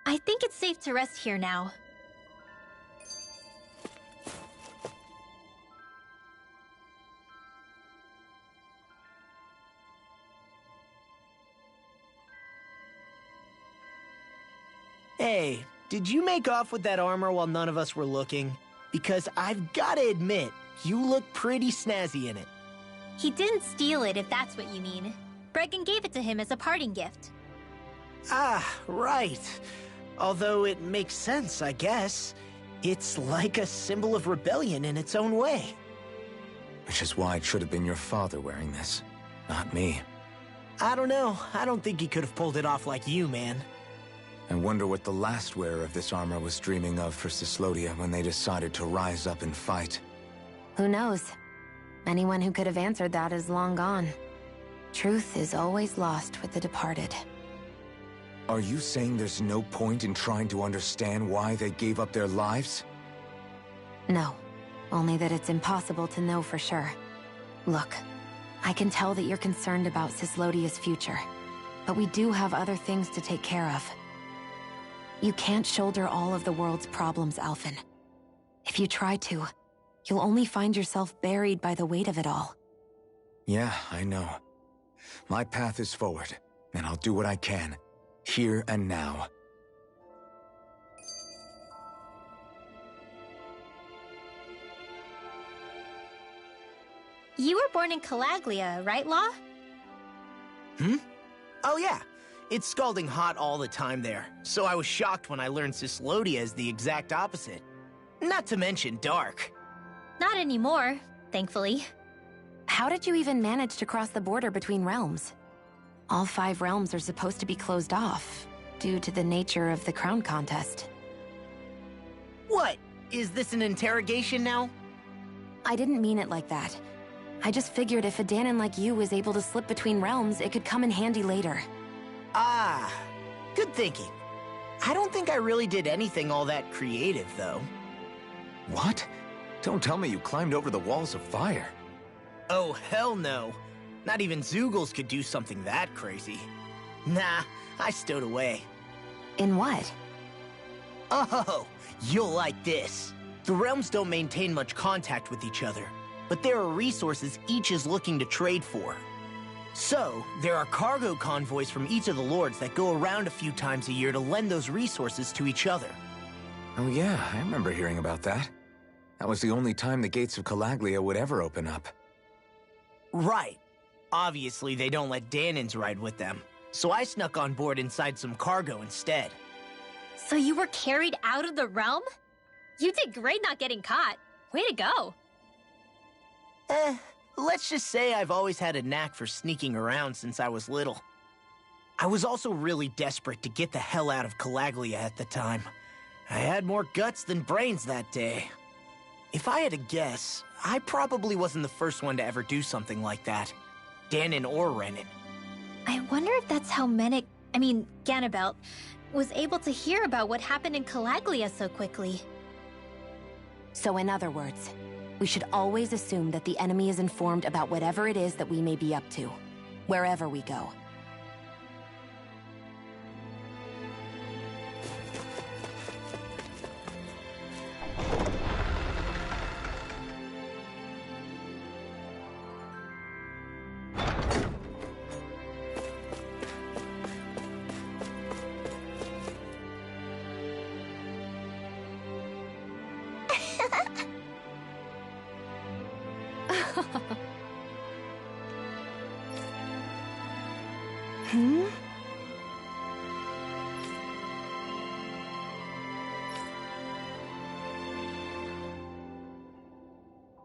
I think it's safe to rest here now. Hey, did you make off with that armor while none of us were looking? Because I've gotta admit, you look pretty snazzy in it. He didn't steal it, if that's what you mean. Bregan gave it to him as a parting gift. Ah, right. Although it makes sense, I guess. It's like a symbol of rebellion in its own way. Which is why it should have been your father wearing this, not me. I don't know. I don't think he could have pulled it off like you, man. I wonder what the last wearer of this armor was dreaming of for Cyslodia when they decided to rise up and fight. Who knows? Anyone who could have answered that is long gone. Truth is always lost with the departed. Are you saying there's no point in trying to understand why they gave up their lives? No. Only that it's impossible to know for sure. Look, I can tell that you're concerned about Cyslodia's future, but we do have other things to take care of. You can't shoulder all of the world's problems, Alphen. If you try to, you'll only find yourself buried by the weight of it all. Yeah, I know. My path is forward, and I'll do what I can, here and now. You were born in Calaglia, right, Law? Oh yeah. It's scalding hot all the time there, so I was shocked when I learned Cyslodia is the exact opposite. Not to mention dark. Not anymore, thankfully. How did you even manage to cross the border between realms? All 5 realms are supposed to be closed off, due to the nature of the crown contest. What? Is this an interrogation now? I didn't mean it like that. I just figured if a Danon like you was able to slip between realms, it could come in handy later. Ah, good thinking. I don't think I really did anything all that creative, though. What? Don't tell me you climbed over the walls of fire. Oh, hell no. Not even Zeugles could do something that crazy. Nah, I stowed away. In what? Oh, you'll like this. The realms don't maintain much contact with each other, but there are resources each is looking to trade for. So, there are cargo convoys from each of the lords that go around a few times a year to lend those resources to each other. Oh yeah, I remember hearing about that. That was the only time the gates of Calaglia would ever open up. Right. Obviously, they don't let Danons ride with them, so I snuck on board inside some cargo instead. So you were carried out of the realm? You did great not getting caught. Way to go. Let's just say I've always had a knack for sneaking around since I was little. I was also really desperate to get the hell out of Calaglia at the time. I had more guts than brains that day. If I had to guess, I probably wasn't the first one to ever do something like that. Danon or Renan. I wonder if that's how Ganabelt, was able to hear about what happened in Calaglia so quickly. So in other words, we should always assume that the enemy is informed about whatever it is that we may be up to, wherever we go.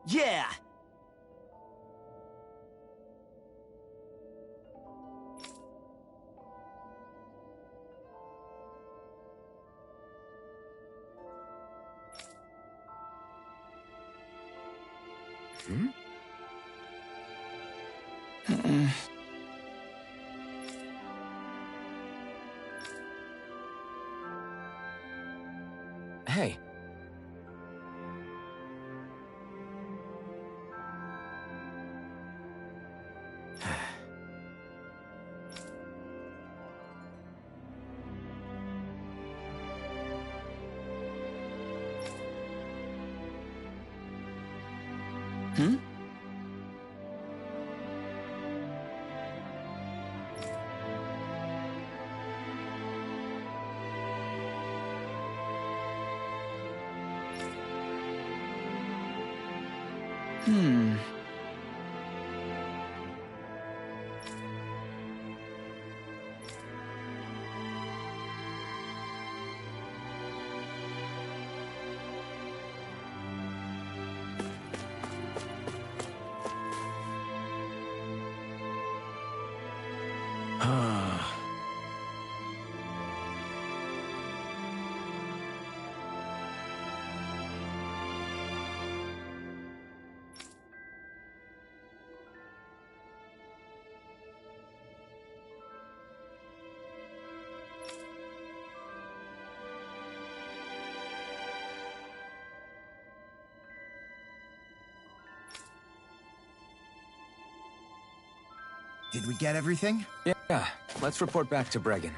Yeah! Hey. Hmm? Hmm. Did we get everything? Yeah, let's report back to Bregan.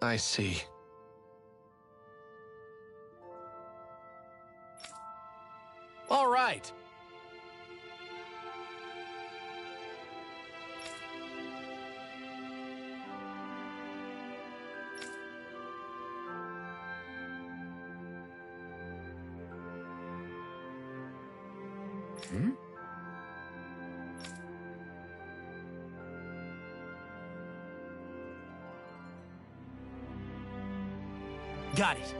I see. All right. Hmm? Got it.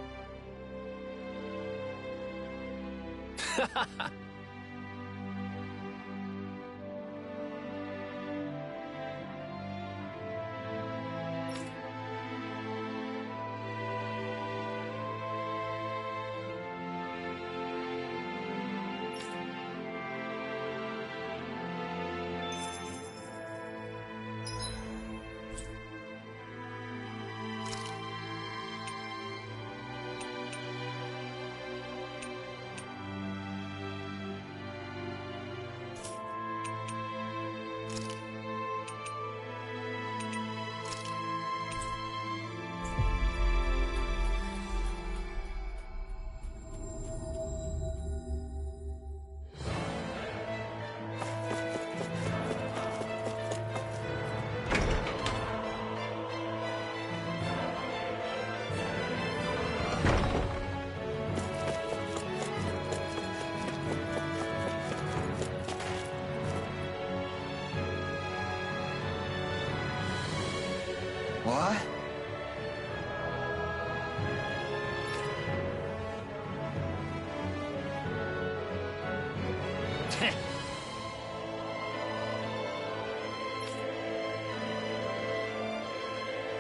What?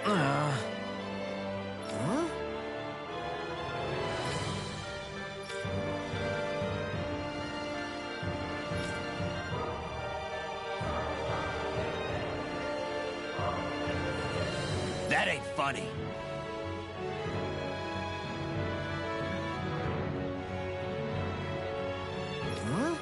Huh? That ain't funny. Huh?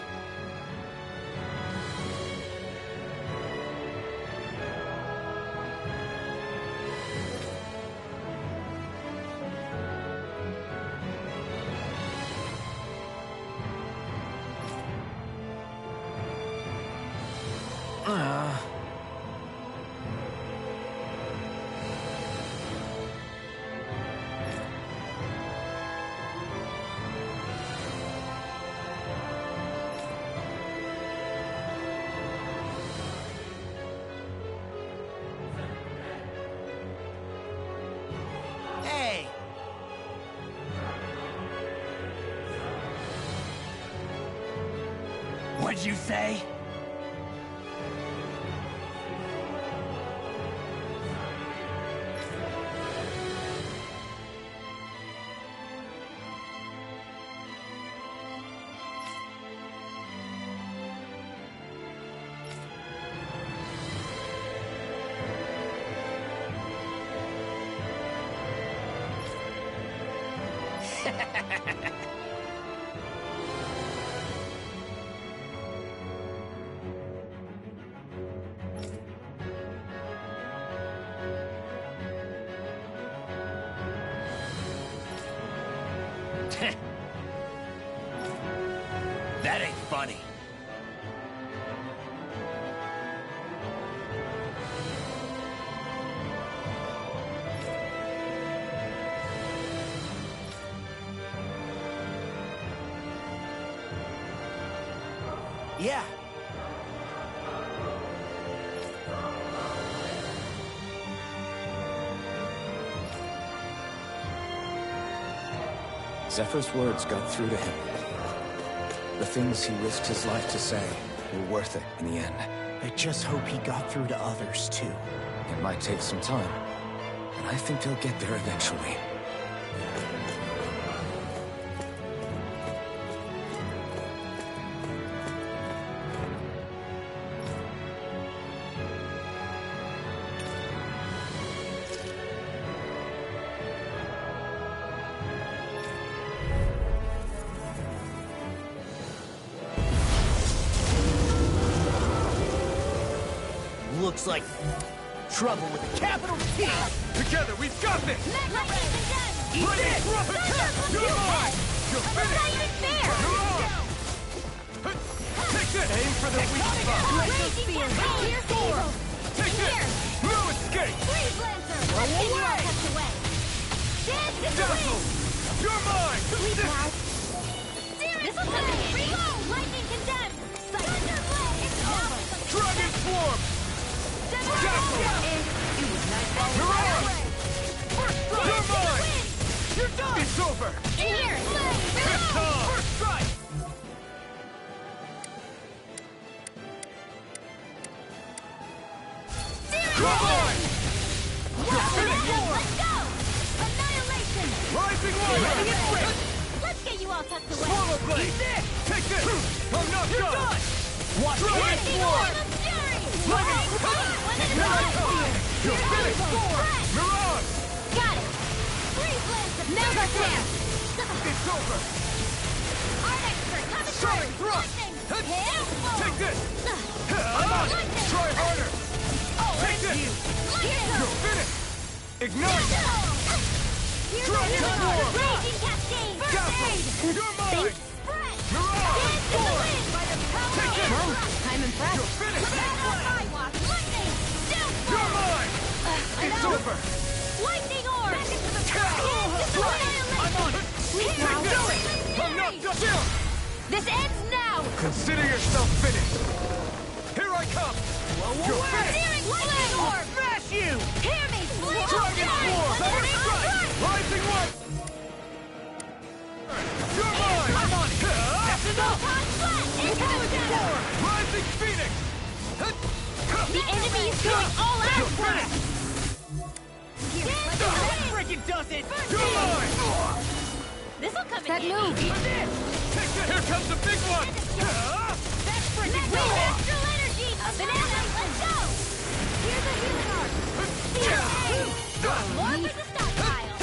What'd you say? That ain't funny. Yeah. Zephyr's words got through to him. The things he risked his life to say were worth it in the end. I just hope he got through to others, too. It might take some time, but I think he'll get there eventually. Looks like trouble with a capital T. Together, we've got this! Eat this! You're mine! You're finished! Not even fair! You're on! Take this! Aim for the weak spot! Raging Cascade! Take this! No escape! Freeze Lancer! Let's get you all tucked away! Dance in the Dazzle! wind! You're mine! Sleep now! This'll come in handy! Lightning Condemned! Thunder Blade! It's over! Dragon Swarm! Dazzle! You're on! First strike! You're mine! You're done! It's over! In here! It's on! First strike! Come on! You're finished! Let's go! Annihilation! Rising Warrior! Let's get you all tucked away! Swallow Blade! Take this! I'm not done! Watch Dragon Swarm! Lightning! Here I come! You're finished! Mirage! Got it! Freeze Lancer! Now's our chance! It's over! Art expert, coming Sonic through! thrust! Lightning! Take this! I'm on! Try harder! Take this! You're finished! Ignite! Dragon Swarm! Raging Cascade! Dazzle! You're mine! Spread! Mirage! Dance in the wind! By the power Take this! I'm impressed! You're finished! Lightning! You're mine! It's over! Lightning orb! Back into the I'm on it! Please Take now! this! I'm not done! Still! This ends now! Consider yourself finished! Here I come! You're finished! Searing Lightning orb! Smash you! Hear me! Flame Dragon Swarm! Lightning Strike! Rising one! You're mine! I'm on it! That's enough! Rising Phoenix! The enemy is going all out! You're finished! That freaking does it! You're mine! This'll come That in move! Take this! Here comes the big one! That's freaking cool! Astral energy! A banana! Let's go! Here's a healing arc! More for the stockpile!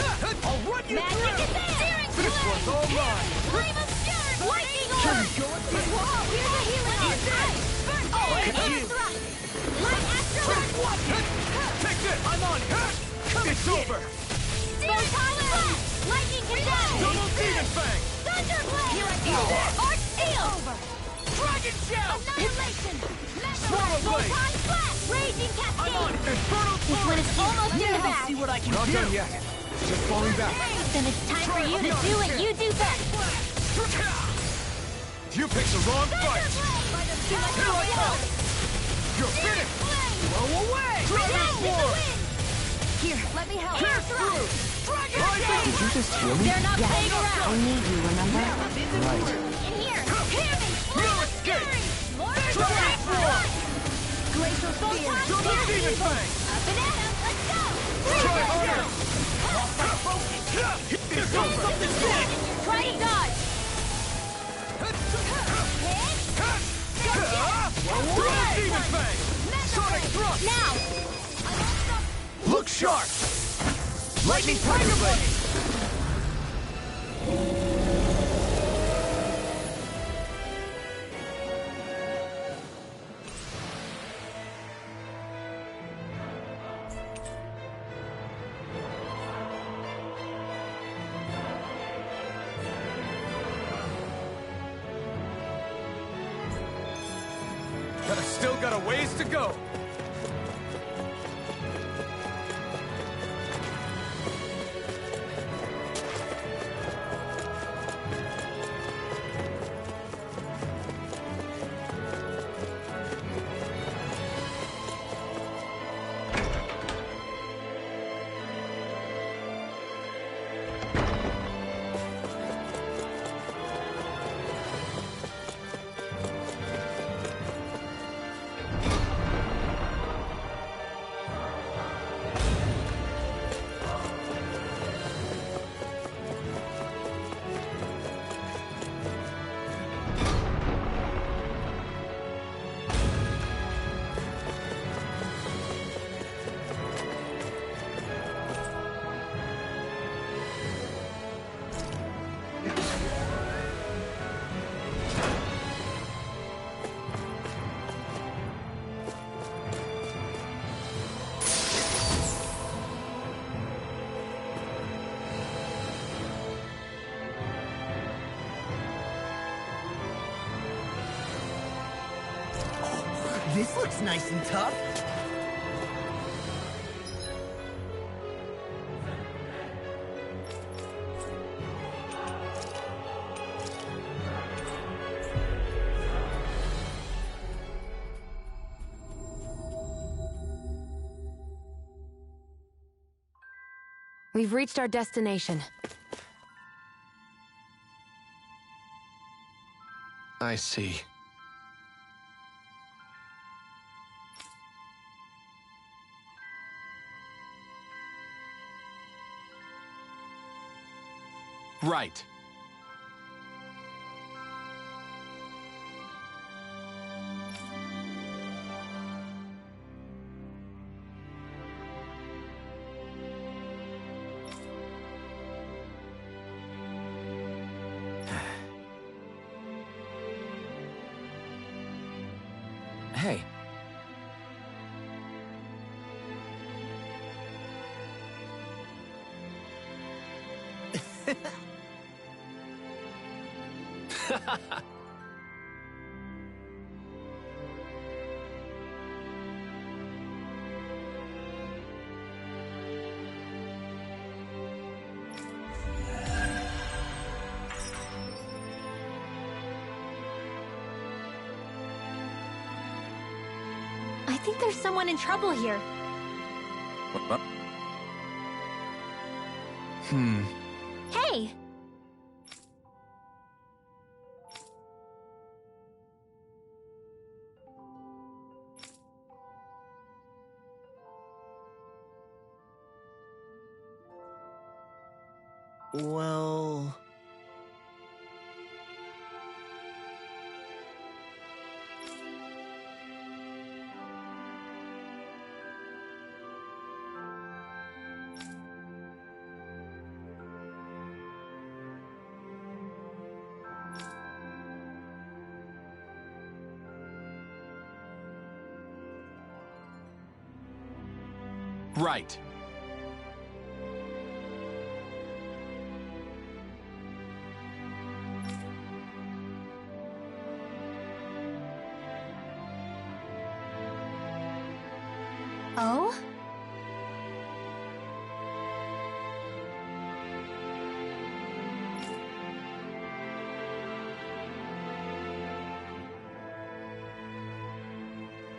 I'll run you Magic through! is there! This one's all mine! Flame of Stern! Lightning orb! Whoa! Here's a healing arc! Burn! Air thrust! Light astral arc! Take this! I'm on! It's over! Steel power! Lightning condemned! Double Demon Fang! Thunder blade! Here I go! Arc steel! Over! Dragon Shell! Annihilation! Swallow Blade! Photon flash! Raging cascade! I'm on! Infernal This one is almost in the bag! See what I can Not do! done yet. Just falling back. Then it's time for you to do what you do best! You picked the wrong fight! Here I come! You're finished! Blow away! Dragon Swarm! Here, let me help! Pierce through! Dragon Did you just hear me? They're not playing I around! need you, remember? Right. In here! Hear me! No escape! Photon Double Spear! Demon Fang! Banana, let's go! Try harder! Here comes something big! Try to dodge! Double Demon Fang! Sonic Thrust! Now! Look sharp! Lightning Tiger Blade! Still got a ways to go. This looks nice and tough. We've reached our destination. I see. Right. Hey. I think there's someone in trouble here. What? Hey! Well... Right. Oh?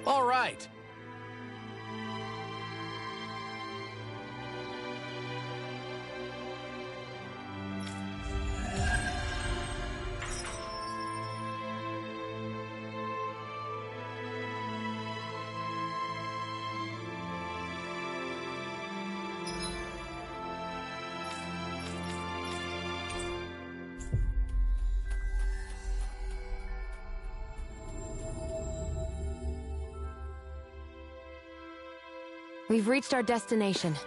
All right. We've reached our destination.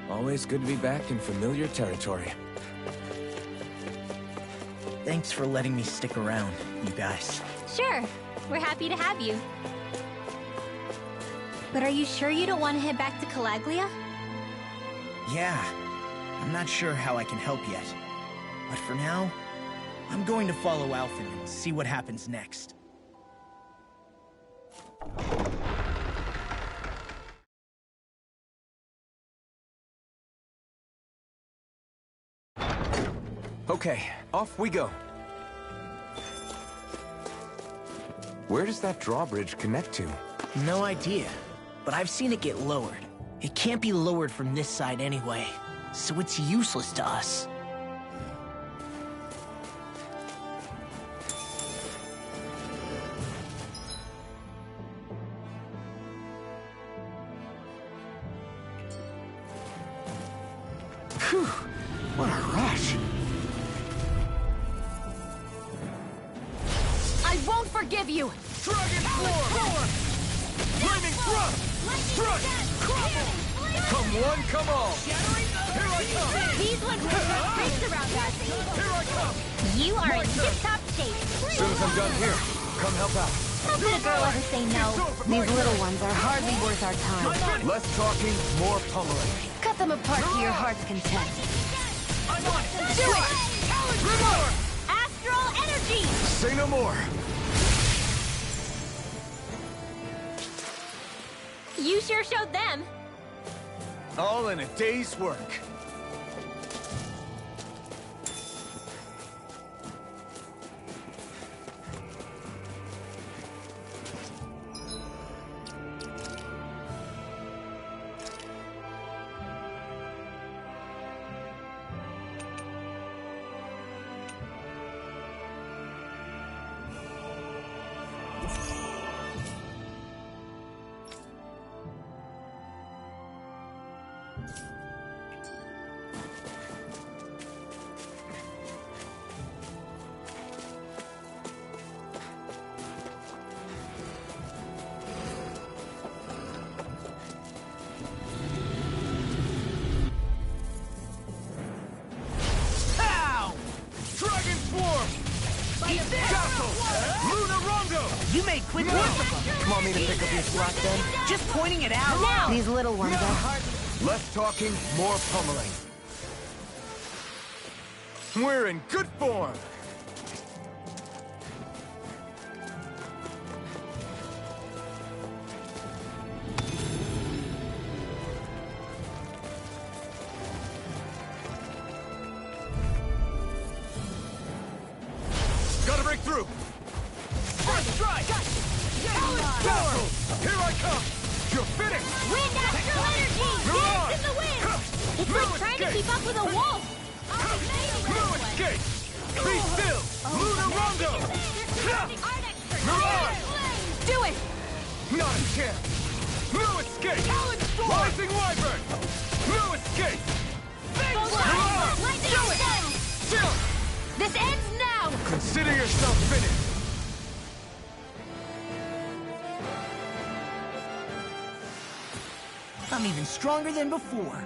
Always good to be back in familiar territory. Thanks for letting me stick around, you guys. Sure, we're happy to have you. But are you sure you don't want to head back to Calaglia? Yeah, I'm not sure how I can help yet. But for now, I'm going to follow Alphen and see what happens next. Okay, off we go. Where does that drawbridge connect to? No idea, but I've seen it get lowered. It can't be lowered from this side anyway, so it's useless to us. Phew, what a rush. I won't forgive you! Dragon Form! Flaming Thrust! Strike! Come one, come all! Here I come! These ones will put rings around us. Here I come! You are in tip-top shape. As soon as I'm done here, come help out. How could a girl ever say no? These little ones are hardly worth our time. Less talking, more pummeling. Cut them apart to your heart's content. I'm on it! Do it! Remember! Astral energy! Say no more. You sure showed them. All in a day's work. You made quick work of them. Want me to pick up your slack then? Just pointing it out. Now! These little ones are... Less talking, more pummeling. We're in good form. Gotta break through! First strike! Castle! Here I come! You're finished! Wind astral energy! Dance in the wind! It's like trying to keep up with a wolf! No escape! Be still! Lunar Rondo! Mirage! Do it! Not a chance! No escape! Rising Wyvern! No escape! Mirage! Do it! Still! This ends now! Consider yourself finished! I'm even stronger than before.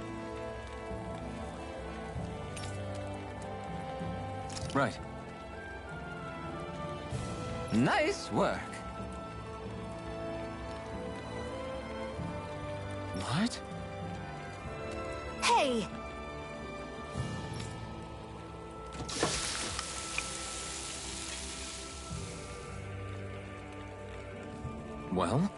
Right. Nice work. What? Hey! Well?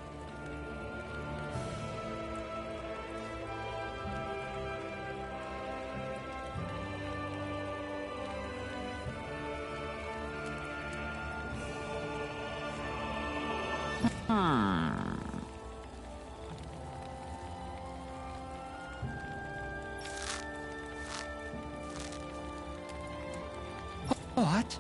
What?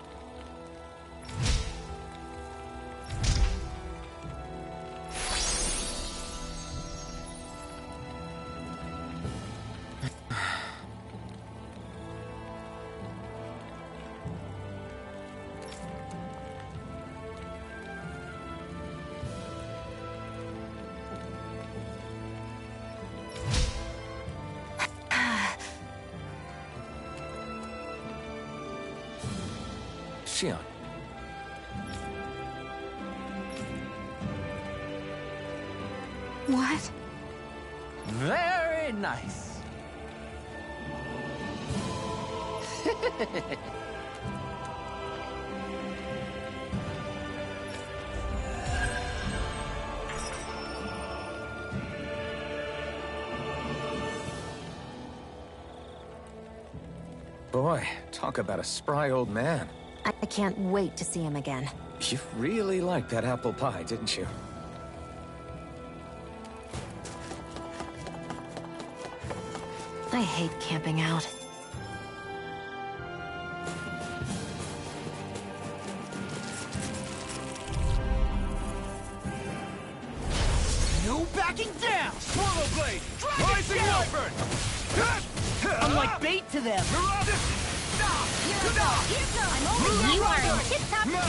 Xion. What? Very nice. Boy, talk about a spry old man. I can't wait to see him again. You really liked that apple pie, didn't you? I hate camping out. No backing down! Swallow Blade! Rising Weapon! I'm like bait to them. You are in tip-top shape.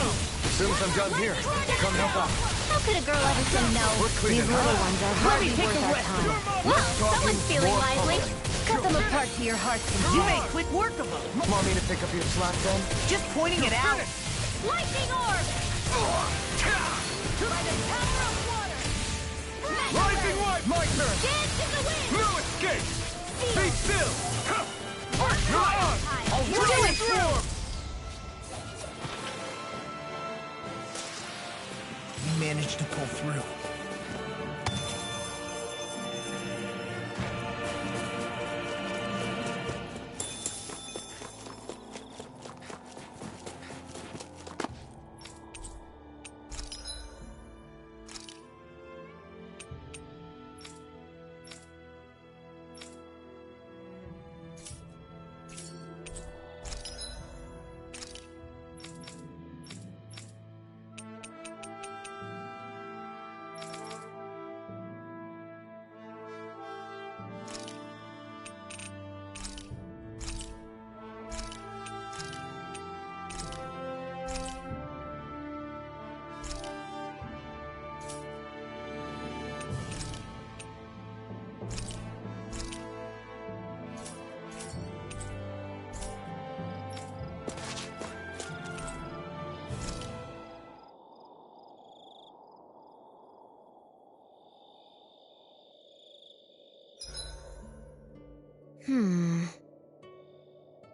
As soon as I'm done here, come help out. How could a girl ever say no? We're cleaning These little house. ones are hardly worth our time. Well, someone's feeling lively. Cut them apart to your heart's You content. made quick work of them. Want me to pick up your slack then? Just pointing it out. Lightning orb! By the power of water! Rising White! My turn! Dance in the wind! No escape! Be still! You're on! I'll run it through! You managed to pull through.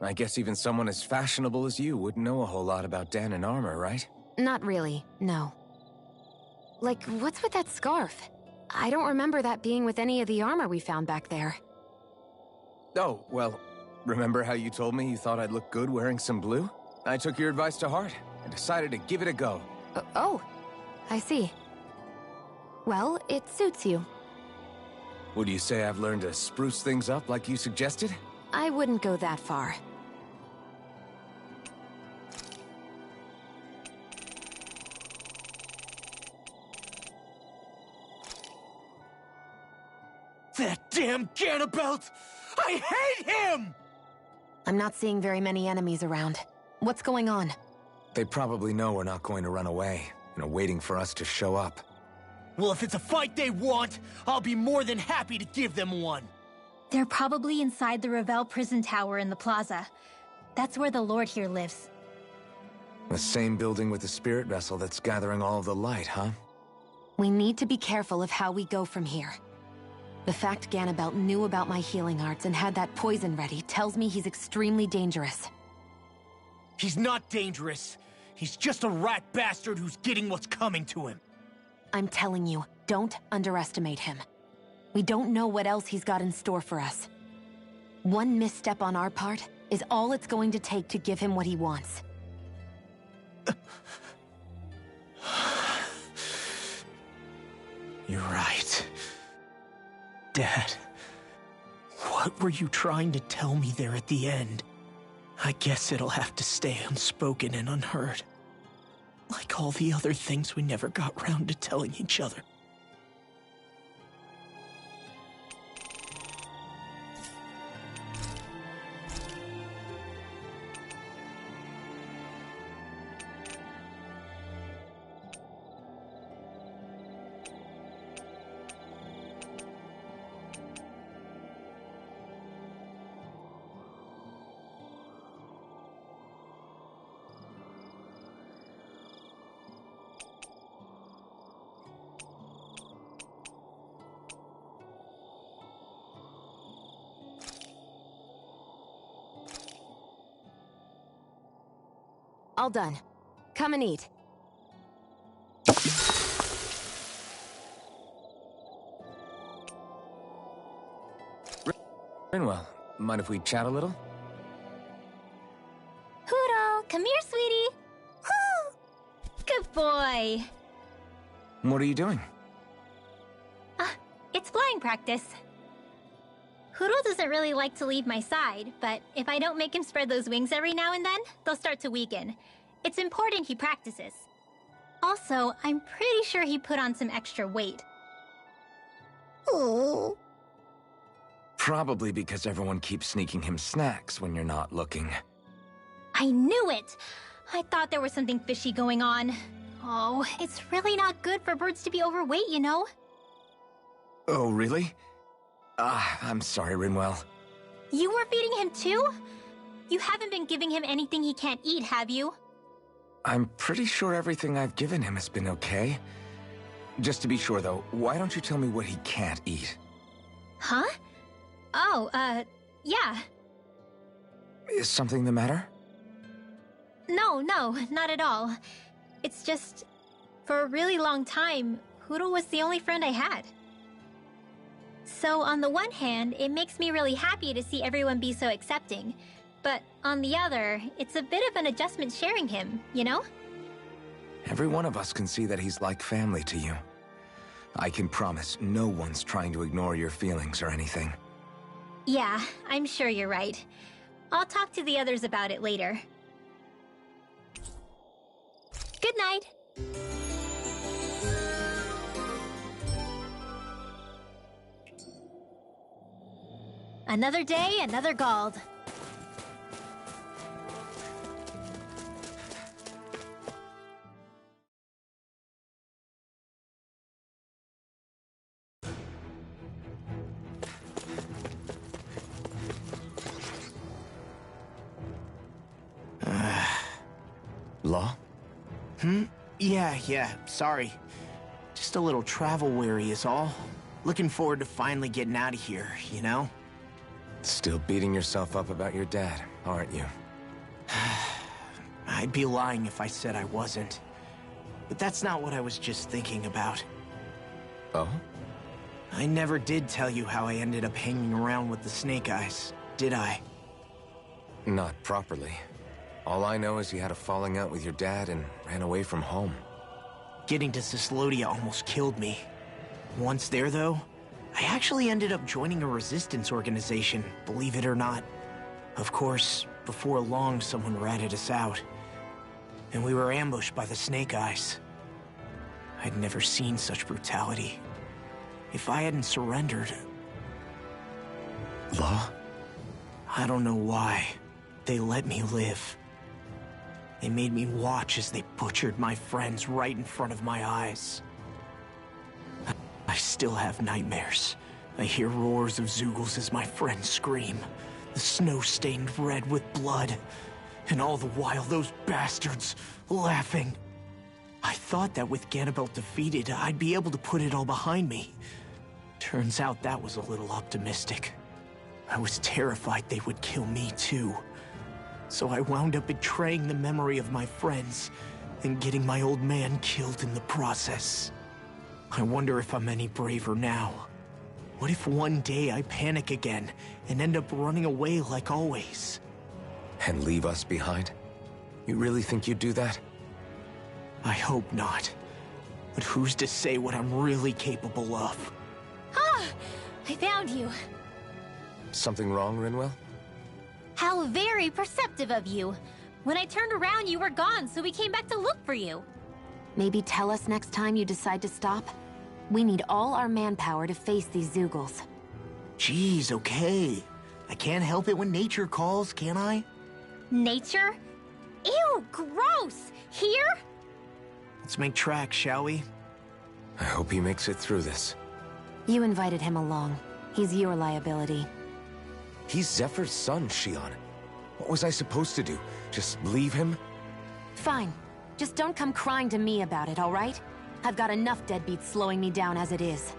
I guess even someone as fashionable as you wouldn't know a whole lot about Dan and armor, right? Not really, no. Like, what's with that scarf? I don't remember that being with any of the armor we found back there. Oh, well, remember how you told me you thought I'd look good wearing some blue? I took your advice to heart and decided to give it a go. Oh, I see. Well, it suits you. Would you say I've learned to spruce things up like you suggested? I wouldn't go that far. That damn Ganabelt! I hate him! I'm not seeing very many enemies around. What's going on? They probably know we're not going to run away and are waiting for us to show up. Well, if it's a fight they want, I'll be more than happy to give them one. They're probably inside the Revel prison tower in the plaza. That's where the Lord here lives. The same building with the spirit vessel that's gathering all of the light, huh? We need to be careful of how we go from here. The fact Ganabelt knew about my healing arts and had that poison ready tells me he's extremely dangerous. He's not dangerous. He's just a rat bastard who's getting what's coming to him. I'm telling you, don't underestimate him. We don't know what else he's got in store for us. One misstep on our part is all it's going to take to give him what he wants. You're right. Dad, what were you trying to tell me there at the end? I guess it'll have to stay unspoken and unheard. Like all the other things we never got round to telling each other. All done. Come and eat. Rinwell, mind if we chat a little? Huro, come here, sweetie. Woo! Good boy. What are you doing? It's flying practice. Huro doesn't really like to leave my side, but if I don't make him spread those wings every now and then, they'll start to weaken. It's important he practices. Also, I'm pretty sure he put on some extra weight. Oh. Probably because everyone keeps sneaking him snacks when you're not looking. I knew it! I thought there was something fishy going on. Oh, it's really not good for birds to be overweight, you know? Oh, really? I'm sorry, Rinwell. You were feeding him too? You haven't been giving him anything he can't eat, have you? I'm pretty sure everything I've given him has been okay. Just to be sure, though, why don't you tell me what he can't eat? Huh? Oh, yeah. Is something the matter? No, not at all. It's just, for a really long time, Huro was the only friend I had. So on the one hand, it makes me really happy to see everyone be so accepting. But on the other, it's a bit of an adjustment sharing him, you know? Every one of us can see that he's like family to you. I can promise no one's trying to ignore your feelings or anything. Yeah, I'm sure you're right. I'll talk to the others about it later. Good night. Another day, another Gald. Law? Yeah, sorry. Just a little travel weary is all. Looking forward to finally getting out of here, you know? Still beating yourself up about your dad, aren't you? I'd be lying if I said I wasn't. But that's not what I was just thinking about. Oh? I never did tell you how I ended up hanging around with the Snake Eyes, did I? Not properly. All I know is you had a falling out with your dad and ran away from home. Getting to Cislodia almost killed me. Once there, though, I actually ended up joining a resistance organization, believe it or not. Of course, before long, someone ratted us out. And we were ambushed by the Snake Eyes. I'd never seen such brutality. If I hadn't surrendered... Law? I don't know why. They let me live. They made me watch as they butchered my friends right in front of my eyes. I still have nightmares. I hear roars of Zeugles as my friends scream. The snow stained red with blood. And all the while, those bastards laughing. I thought that with Ganabelt defeated, I'd be able to put it all behind me. Turns out that was a little optimistic. I was terrified they would kill me too. So I wound up betraying the memory of my friends and getting my old man killed in the process. I wonder if I'm any braver now. What if one day I panic again and end up running away like always? And leave us behind? You really think you'd do that? I hope not. But who's to say what I'm really capable of? Ah! I found you. Something wrong, Rinwell? How very perceptive of you. When I turned around, you were gone, so we came back to look for you. Maybe tell us next time you decide to stop? We need all our manpower to face these Zeugles. Jeez, okay. I can't help it when nature calls, can I? Nature? Ew, gross! Here? Let's make tracks, shall we? I hope he makes it through this. You invited him along. He's your liability. He's Zephyr's son, Shion. What was I supposed to do? Just leave him? Fine. Just don't come crying to me about it, all right? I've got enough deadbeats slowing me down as it is.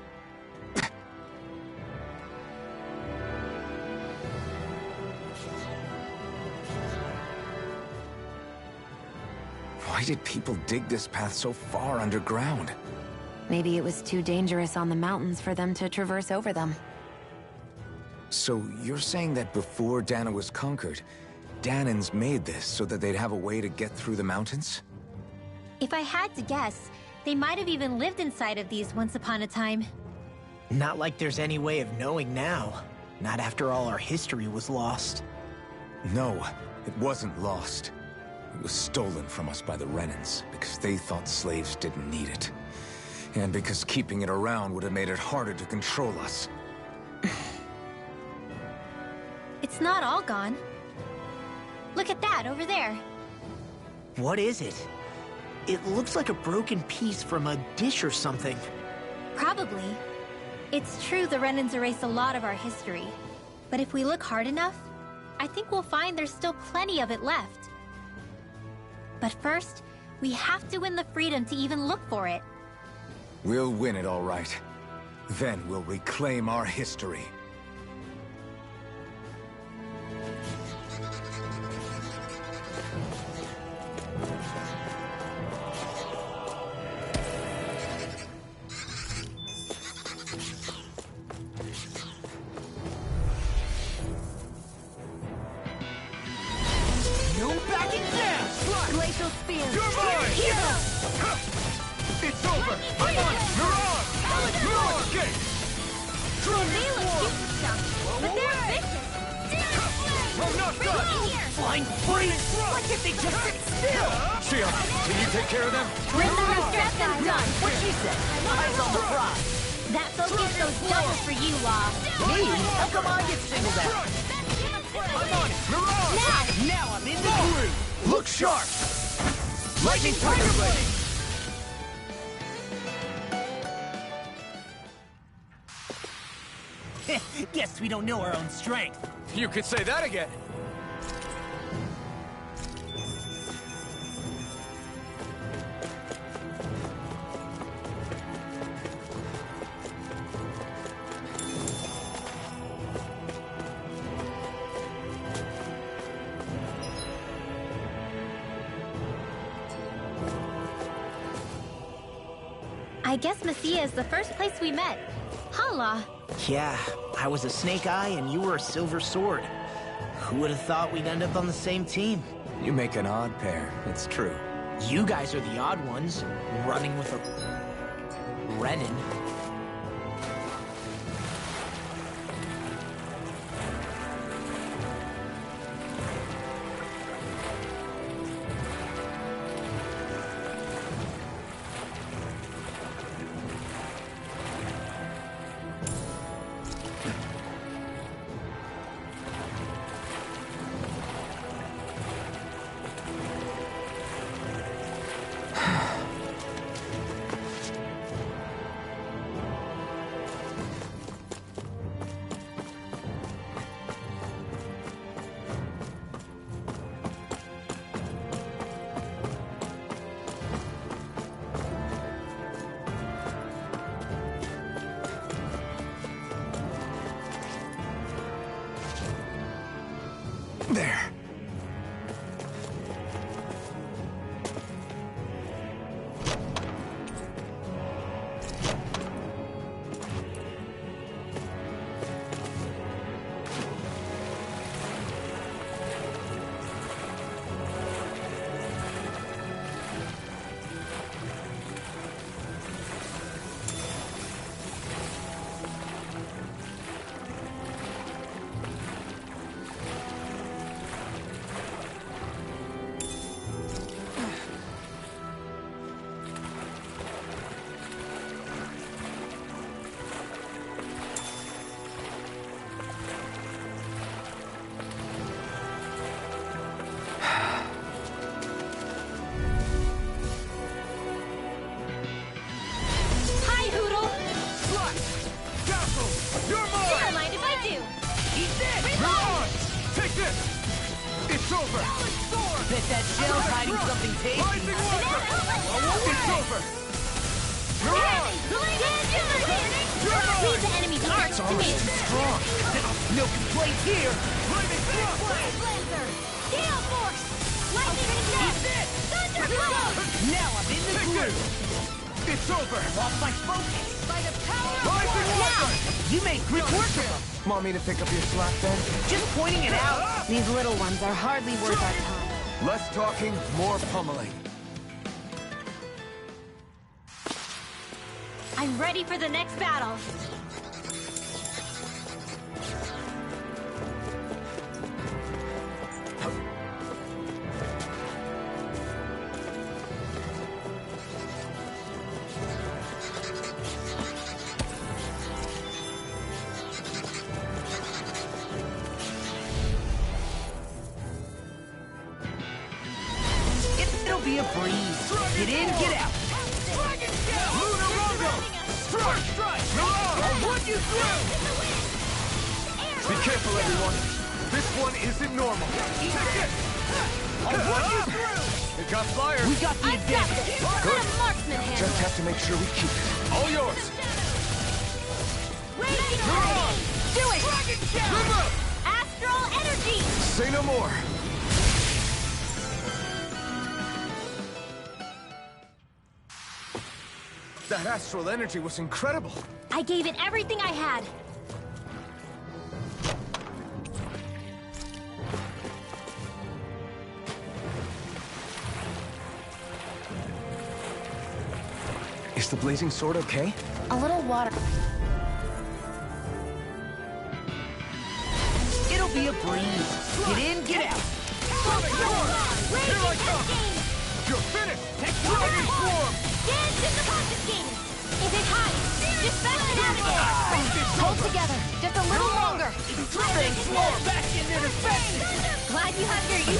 Why did people dig this path so far underground? Maybe it was too dangerous on the mountains for them to traverse over them. So you're saying that before Dana was conquered, Danans made this so that they'd have a way to get through the mountains? If I had to guess, they might have even lived inside of these once upon a time. Not like there's any way of knowing now. Not after all our history was lost. No, it wasn't lost. It was stolen from us by the Renans, because they thought slaves didn't need it. And because keeping it around would have made it harder to control us. It's not all gone. Look at that, over there. What is it? It looks like a broken piece from a dish or something. Probably. It's true the Renans erased a lot of our history. But if we look hard enough, I think we'll find there's still plenty of it left. But first, we have to win the freedom to even look for it. We'll win it all right. Then we'll reclaim our history. No backing down! Glacial Spear! You're mine! Hero! It's over! I'm on it! Mirage! Mirage Gate! They look cute and stuff, but they're vicious. I'm not done! Flying freaks! Why can't they just sit still? Shion, can you take care of them? When they're stressed and done. What she said? Eyes on the prize. That focus goes double for you, Law. Me? How come I get singled out? I'm on it! Mirage! Now I'm in the groove. Look sharp! Lightning Tiger Blade! Guess we don't know our own strength. You could say that again! I guess Messia is the first place we met. Hala. Yeah, I was a Snake Eye and you were a Silver Sword. Who would have thought we'd end up on the same team? You make an odd pair, it's true. You guys are the odd ones, running with a Renin. That shell's hiding something tasty. It's over! Leave the enemy's arch to me. Strong. No complaints here. Gale Force! Lightning attack! Thunderclap! Now I'm in the groove. It's over! Lost my focus. By the power of Rising now! Water! You made quick work of them. Want me to pick up your slack then? Just pointing it out. These little ones are hardly worth our time. Less talking, more pummeling. I'm ready for the next battle. It'll be a breeze. Get in, get out. Lunar Rondo! Strike! I'll run you through! Be careful, everyone. This one isn't normal. Take it! I'll run you through! It got fired. We got the advantage. Good. Marksman hand. Just have to make sure we keep it. All yours. Do it! Move up! Astral energy! Say no more. That astral energy was incredible. I gave it everything I had. Is the blazing sword okay? A little water. It'll be a breeze. Get in, get out. Here I come! You're finished! Dragon Swarm! Dance in the pocket game! If it hides, dispatch it out again! Hold together. Just a little longer. Dragon Swarm back in their defenses. Glad you have your use.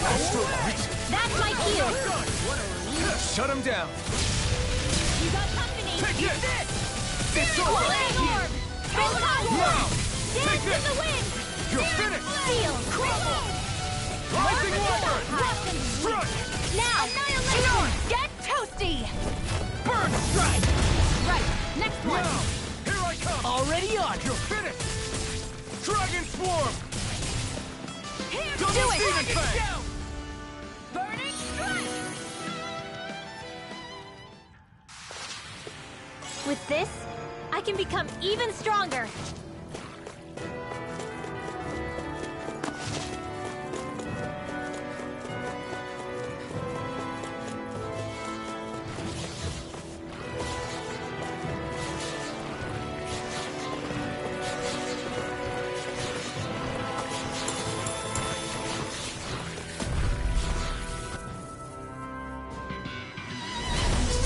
That's my cue. Shut him down! You got company. Take it! It's over! Flying orb! Spin power! Now! Dance Take in this! the wind! You're finished! Seal! Crumble! Rising Water! Strike! Strike! Now! Annihilation! Get toasty! Burn strike! Right, next one! Now! Here I come! Already on. You're finished! Dragon Swarm! Do Double it! Demon Fang! Burning strike! With this, I can become even stronger.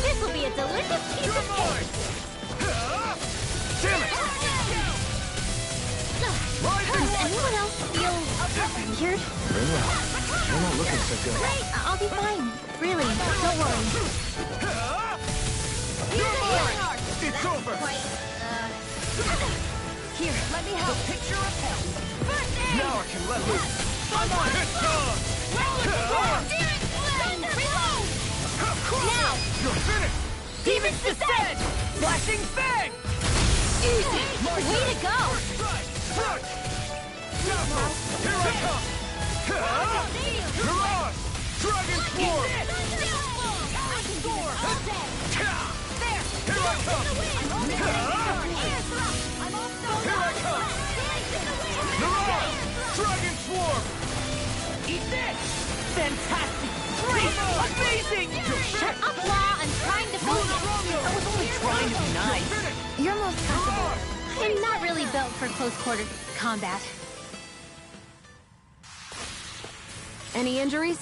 This will be a delicious piece of cake. Damn it! Does anyone else feel weird? Very well. You're not looking so good. I'll be fine. Really, don't worry. You're mine! It's over! Here, let me help. Picture of hell. First aid! Now I can let loose! I'm on it! It's on! Now! You're finished! Demons descend. Flashing fang. Easy! Way to go! Strike! Strike! Now! Here I come! You're on! Dragon Swarm! Here I come! Here I come! You're on! Dragon Swarm! Eat this. Fantastic. Great. Amazing. Shut up, Law! I'm trying to focus. I was only trying to be nice. You're most comfortable. I'm not really built for close-quarter combat. Any injuries?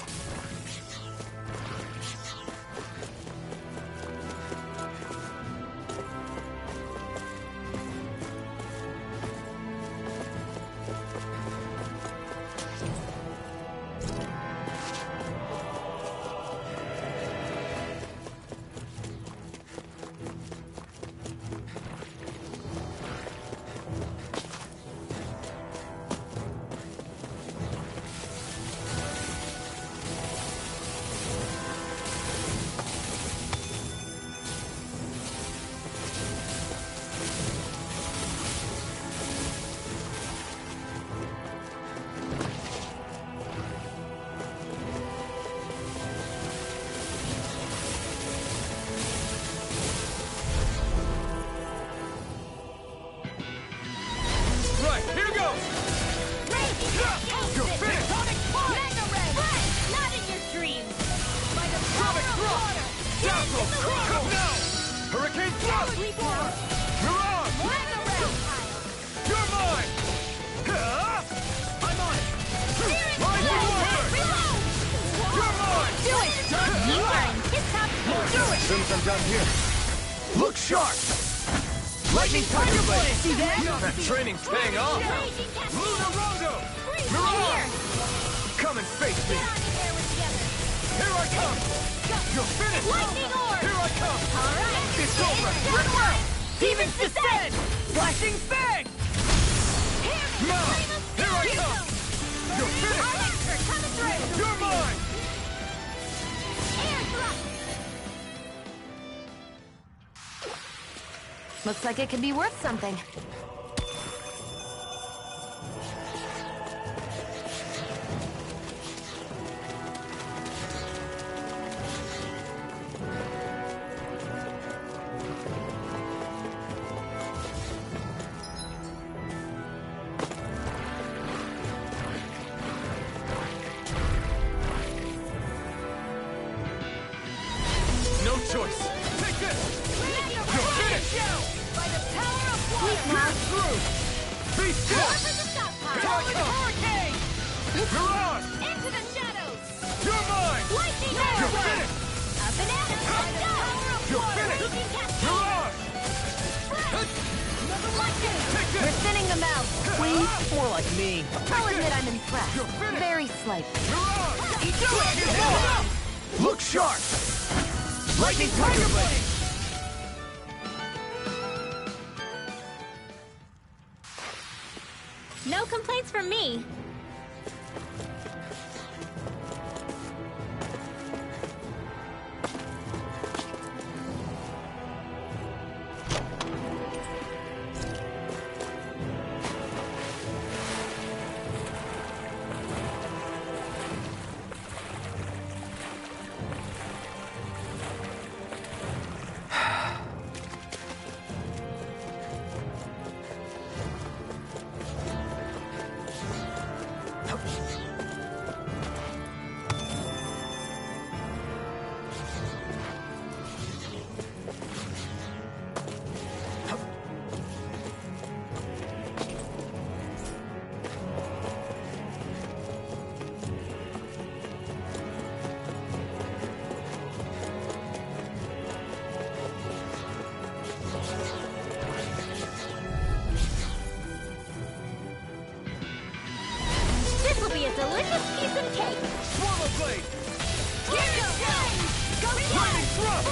Dazzle! Come now! Hurricane Thrust! Mirage! You're mine! I'm on it! Rising Warfare! You're mine! Do it! You are in tip-top shape. Do it! As soon as I'm done here, look sharp! Lightning Tiger Blade! See that? That training's paying off! Luna Rondo! Mirage! Come and face me! Here I come! You're finished! Lightning Orb! Here I come! All right. It's over! Ripwell! Demons descend! Flashing Fang! Now! Here I come! You're finished! Coming through! You're mine! Air thrust! Looks like it could be worth something. No choice! Take this! You're finished! By the power of water! Pass through! Be still! Over the stockpile! Here I come! Hurricane! Mirage! Into the shadows! You're mine! Lightning You're Orb! finished! A banana! Let's go! You're finished! Looking cascade! Mirage! Lightning! Take this! We're thinning them out. More like me. I'll admit I'm impressed. You're finished! Very slightly. Mirage! Dragon Ball! Look sharp! Lightning Tiger Blade! No complaints from me. This will be a delicious piece of cake. Swallow Blade! Here goes! Go Lightning Thrust!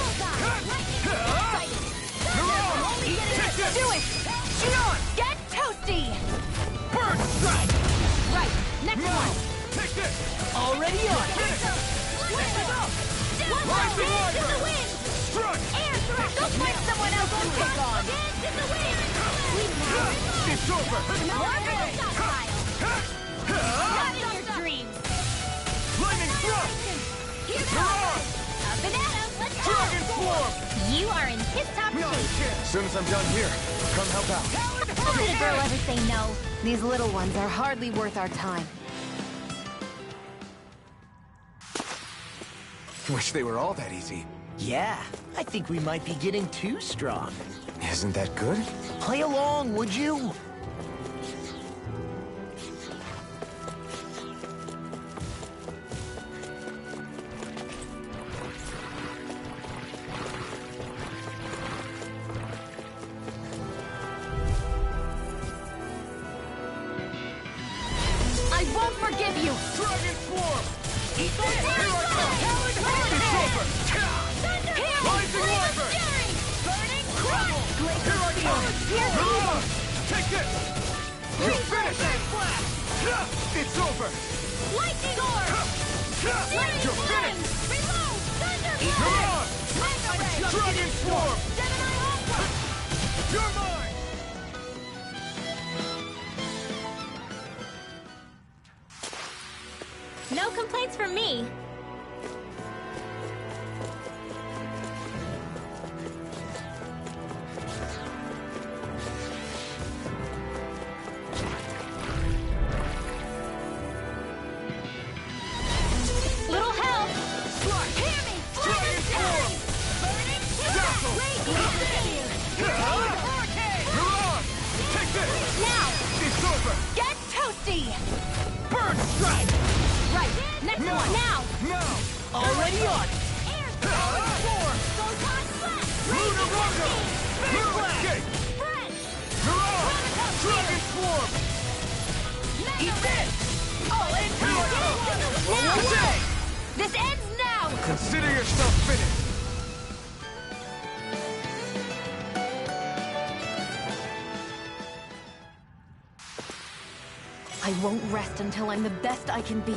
Take this! Do it! Gion! Get toasty! Bird Strike! Right, next Now! one. Take this! Already on. Finish! Rising Rising Dance in the Wyvern! wind! Strike! Air thrust! Go find someone else to pick on! Dance in the wind! It's over! More for the stockpile! Not in your dreams! Lightning Thrust! Here Mirage! A banana! Let's go! Dragon Swarm! You are in tip-top No shape! chance! As soon as I'm done here, come help out. How could a girl ever say no? These little ones are hardly worth our time. Wish they were all that easy. Yeah, I think we might be getting too strong. Isn't that good? Play along, would you? I won't forgive you! Dragon Swarm! Here It's over! Rising Wyvern! Burning Crumble! Here I come! Mirage! Take this! You're finished! It's over! Lightning Orb! You're finished! Reload! Thunderbolt! Mirage! Dragon Swarm! Gemini Alpha! You're mine! No complaints from me. Little help! Strike! Hear me! Dragon Swarm! form! Eat this! All in now! This ends now! Consider yourself finished! I won't rest until I'm the best I can be.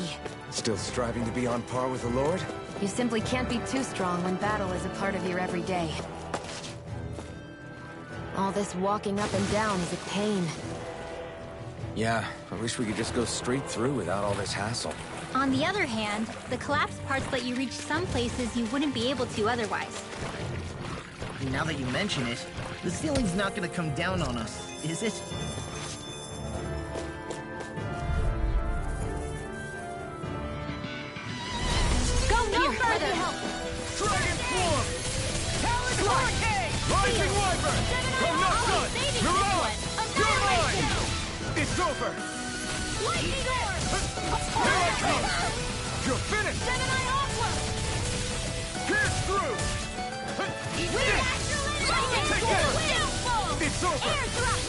Still striving to be on par with the Lord? You simply can't be too strong when battle is a part of your everyday. All this walking up and down is a pain. Yeah, I wish we could just go straight through without all this hassle. On the other hand, the collapsed parts let you reach some places you wouldn't be able to otherwise. Now that you mention it, the ceiling's not gonna come down on us, is it? Go no further! Dragon form! Talon Hurricane! Rising Wyvern! Come not done! You're on! You're mine! It's over! Lightning Orb! Here I come! You're finished! Gemini Aqua! Pierce through! Take Take this! this! It's over! Air thrust!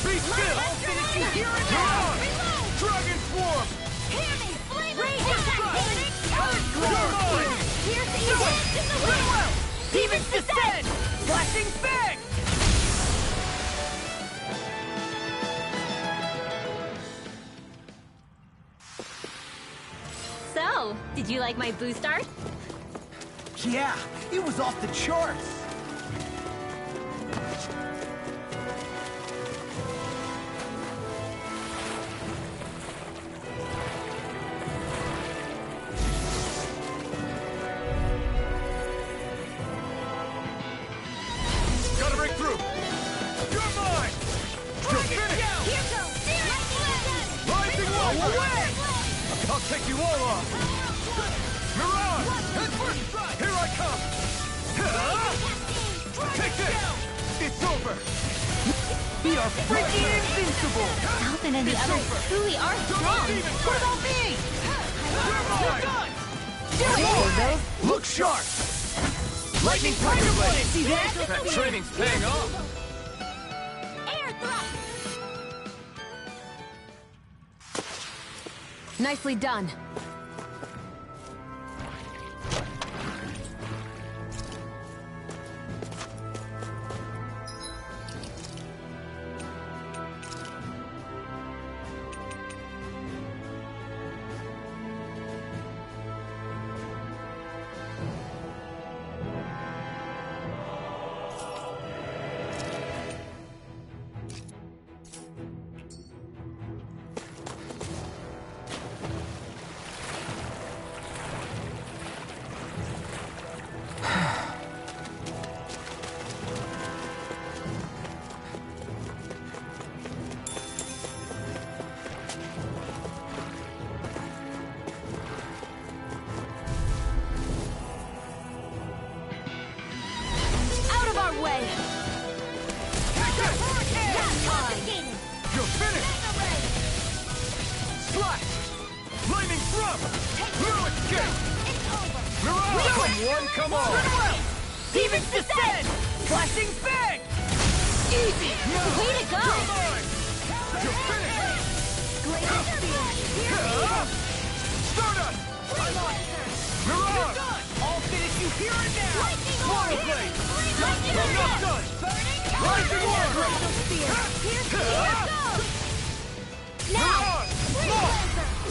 Be still! I'll finish you here and You're now! on! Reload! Dragon form! Hear me! Flame You're Earthquake! mine! Here's the event in the wind! Demons descend! Flashing fang! So, did you like my boost art? Yeah, it was off the charts. Gotta break through! You're mine! You're finished! Here goes! Rising Wyvern! I'll take you all on! Mirage! Here I come! Take this! It's over! We are freaking invincible! Alvin and the It's others over. truly are strong! What about me? You're mine! Look sharp! Lightning Tiger Blade! See that? That training's paying off! Air thrust! Nicely done. Out of our way! You're finished! Slash! Lightning Thrust! Blue escape! Mirage! Someone come on! Demons descend! Flashing bang! Easy! Way to go! You're mine! You're finished! Stardust! Mirage! I'll finish you here and now! Water Blade! I'm not done! Rising Orb! Mirage!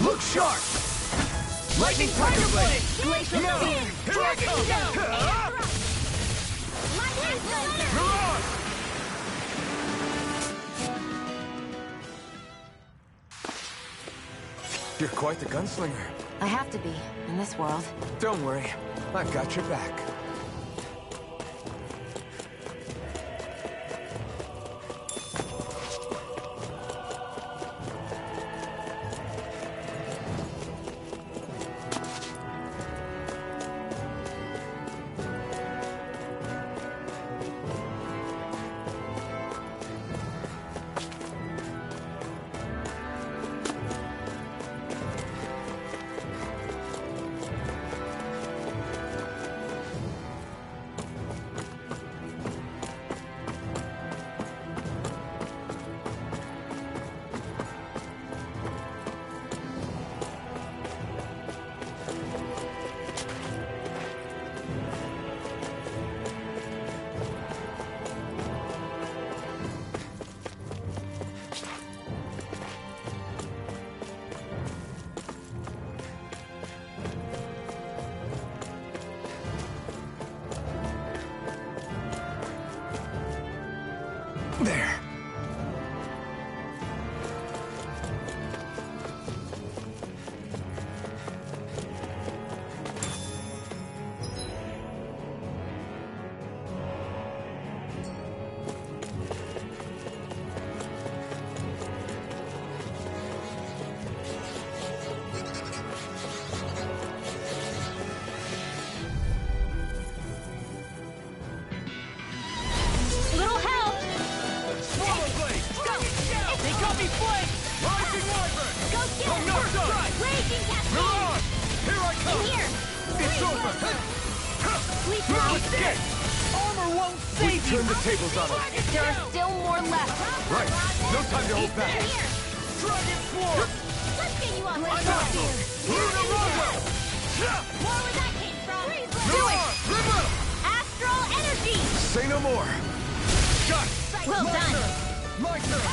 Look sharp! Lightning Tiger Blade! No! Here I come! Mirage! You're quite the gunslinger. I have to be, in this world. Don't worry, I've got your back. There. Little help! Swallow blade! They got me flanked! Rising wyvern! Go get I'm him! not done! Raging cascade! Milan! Here I come! Here! It's over! Sleep Now well! escape! Armor won't We save you! turn the tables on us! There are still more left! Right! No time to hold back! Here! Dragon Swarm! Let's get you off my I got top you! here! Luna Rondo! More where that came from! Do Milan! it! Live up! Astral energy! Say no more! Shot! Well My done! turn! My turn!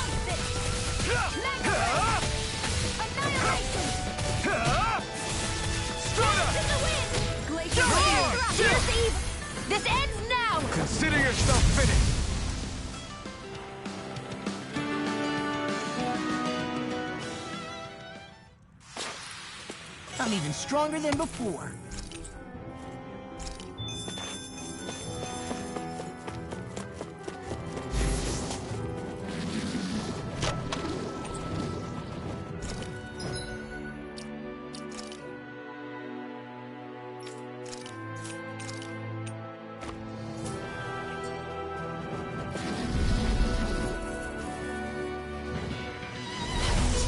Annihilation! Strata! In the wind! Glacier Come on! Fire! Here's Eve! This ends now! Consider yourself finished! I'm even stronger than before.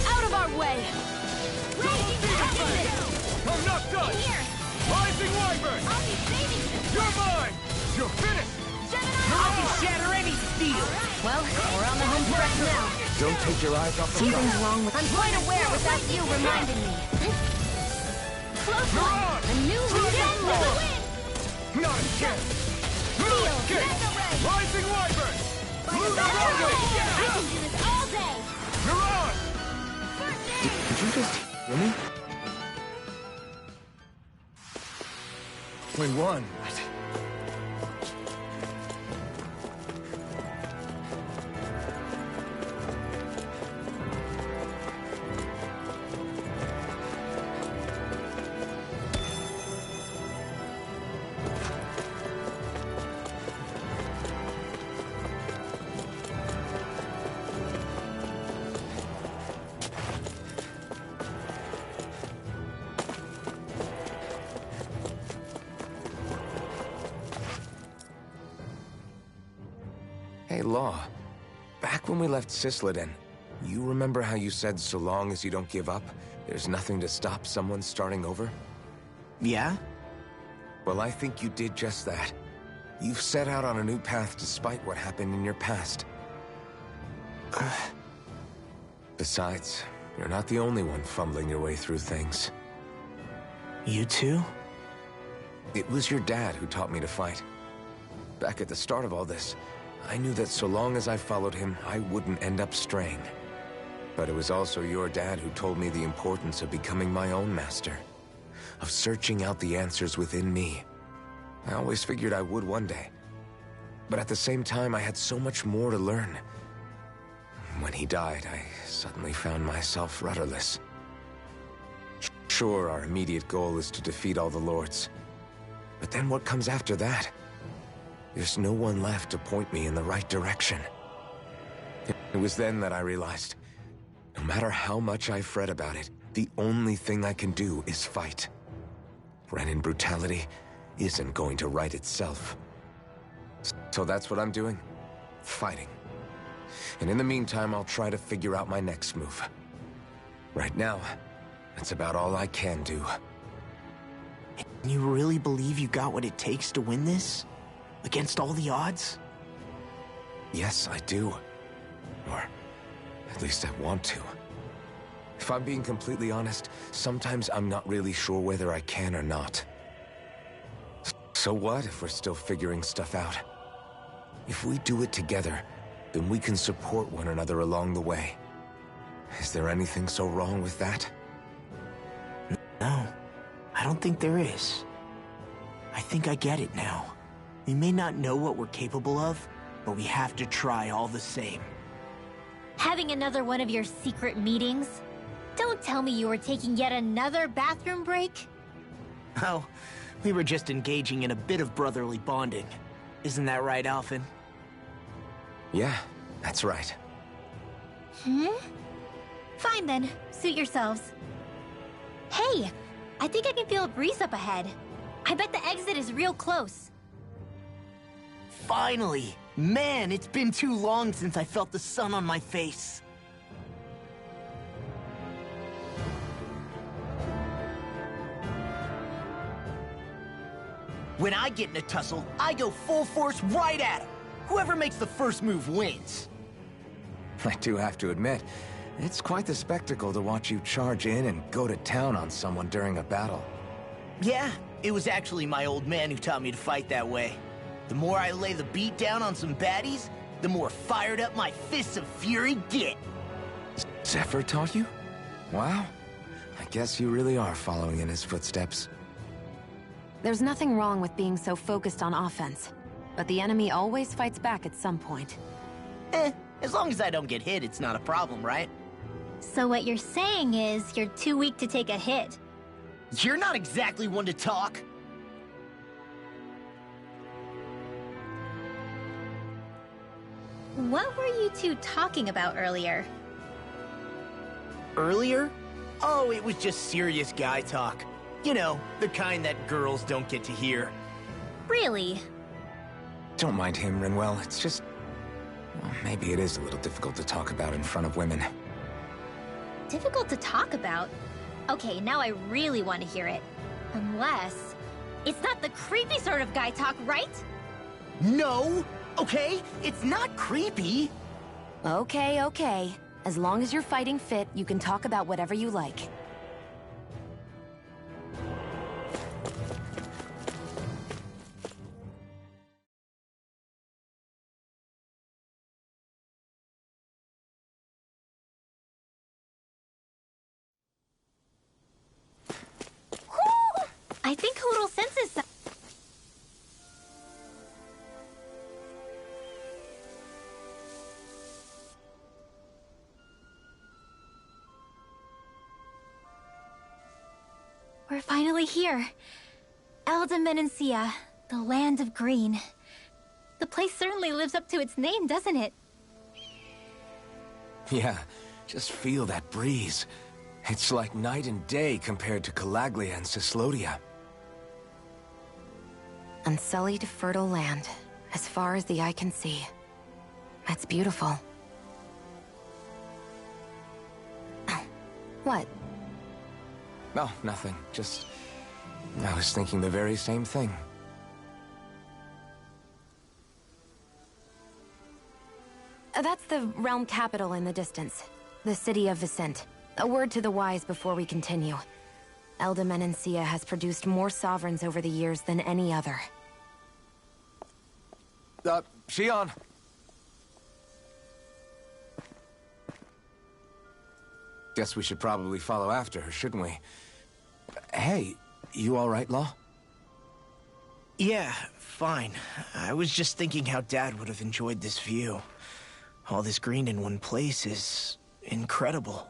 Out of our way! Raging Cascade! I'm not done! Here! Rising wyvern! I'll be saving you! You're mine! You're finished! Gemini! I can shatter any steel! Well, we're on the home stretch now. Don't take your eyes off the Something's prize. wrong with... I'm quite aware without you reminding me. Close one! Milan! A new reset roll! Not a chance! Steel! Escape! Mega Ray! Rising wyvern! Luna Mega Rondo! Ray! I can do this all day! Milan! First aid! Did you just hear me? We won. Hey, Law. Back when we left Cisleden, you remember how you said so long as you don't give up, there's nothing to stop someone starting over? Yeah? Well, I think you did just that. You've set out on a new path despite what happened in your past. Besides, you're not the only one fumbling your way through things. You too? It was your dad who taught me to fight. Back at the start of all this, I knew that so long as I followed him, I wouldn't end up straying. But it was also your dad who told me the importance of becoming my own master, of searching out the answers within me. I always figured I would one day. But at the same time, I had so much more to learn. When he died, I suddenly found myself rudderless. Sure, our immediate goal is to defeat all the lords. But then what comes after that? There's no one left to point me in the right direction. It was then that I realized, no matter how much I fret about it, the only thing I can do is fight. Renin brutality isn't going to right itself. So that's what I'm doing. Fighting. And in the meantime, I'll try to figure out my next move. Right now, that's about all I can do. You really believe you got what it takes to win this? Against all the odds? Yes, I do. Or at least I want to. If I'm being completely honest, sometimes I'm not really sure whether I can or not. So what if we're still figuring stuff out? If we do it together, then we can support one another along the way. Is there anything so wrong with that? No, I don't think there is. I think I get it now. We may not know what we're capable of, but we have to try all the same. Having another one of your secret meetings? Don't tell me you were taking yet another bathroom break? Oh, we were just engaging in a bit of brotherly bonding. Isn't that right, Alphen? Yeah, that's right. Fine then, suit yourselves. Hey, I think I can feel a breeze up ahead. I bet the exit is real close. Finally! Man, it's been too long since I felt the sun on my face. When I get in a tussle, I go full force right at him. Whoever makes the first move wins. I do have to admit, it's quite the spectacle to watch you charge in and go to town on someone during a battle. Yeah, it was actually my old man who taught me to fight that way. The more I lay the beat down on some baddies, the more fired up my fists of fury get. Zephyr taught you? Wow. I guess you really are following in his footsteps. There's nothing wrong with being so focused on offense, but the enemy always fights back at some point. As long as I don't get hit, it's not a problem, right? So what you're saying is you're too weak to take a hit. You're not exactly one to talk. What were you two talking about earlier? Earlier? Oh, it was just serious guy talk. You know, the kind that girls don't get to hear. Really? Don't mind him, Rinwell. It's just... well, maybe it is a little difficult to talk about in front of women. Difficult to talk about? Okay, now I really want to hear it. Unless... it's not the creepy sort of guy talk, right? No! Okay? It's not creepy! Okay, okay. As long as you're fighting fit, you can talk about whatever you like. I think Hoodle senses some... We're finally here. Elde, Menancia, the land of green. The place certainly lives up to its name, doesn't it? Yeah, just feel that breeze. It's like night and day compared to Calaglia and Cyslodia. Unsullied, fertile land, as far as the eye can see. That's beautiful. What? Oh, nothing. Just... I was thinking the very same thing. That's the realm capital in the distance. The city of Vicent. A word to the wise before we continue. Elde Menancia has produced more sovereigns over the years than any other. Shion! Guess we should probably follow after her, shouldn't we? Hey, you all right, Law? Yeah, fine. I was just thinking how Dad would have enjoyed this view. All this green in one place is... incredible.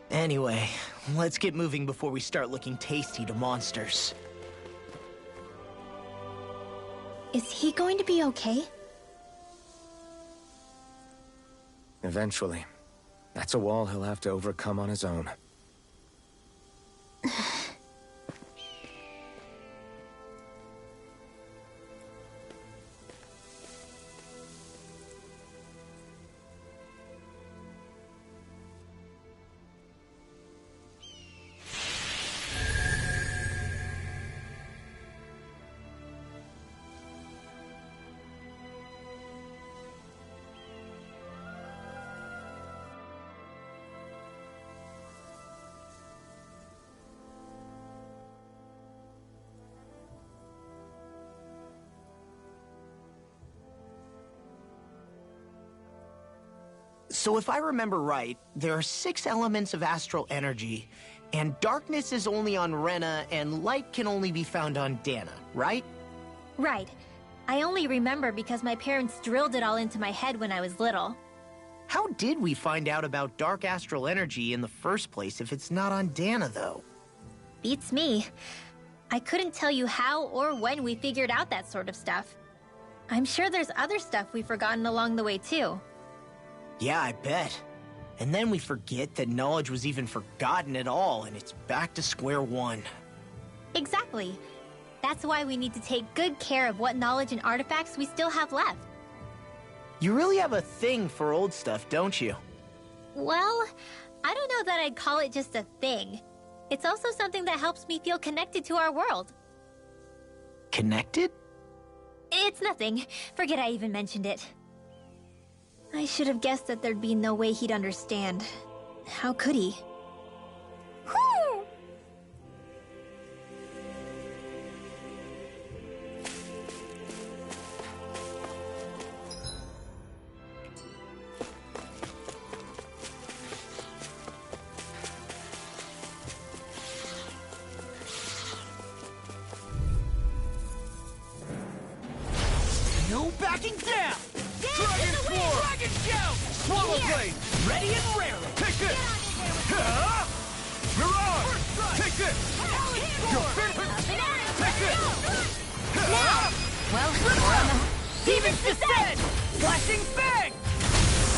Anyway, let's get moving before we start looking tasty to monsters. Is he going to be okay? Eventually. That's a wall he'll have to overcome on his own. So if I remember right, there are 6 elements of astral energy, and darkness is only on Rena, and light can only be found on Dana, right? Right. I only remember because my parents drilled it all into my head when I was little. How did we find out about dark astral energy in the first place if it's not on Dana, though? Beats me. I couldn't tell you how or when we figured out that sort of stuff. I'm sure there's other stuff we've forgotten along the way, too. Yeah, I bet. And then we forget that knowledge was even forgotten at all, and it's back to square one. Exactly. That's why we need to take good care of what knowledge and artifacts we still have left. You really have a thing for old stuff, don't you? Well, I don't know that I'd call it just a thing. It's also something that helps me feel connected to our world. Connected? It's nothing. Forget I even mentioned it. I should have guessed that there'd be no way he'd understand. How could he? Whew! No backing down! Dragon Sword! Dragon Shout! Swallow Blade! Ready and raring! Take this! Mirage! Take this! You're finished! Take this! Now! Well, Demons Descend! Flashing Bang!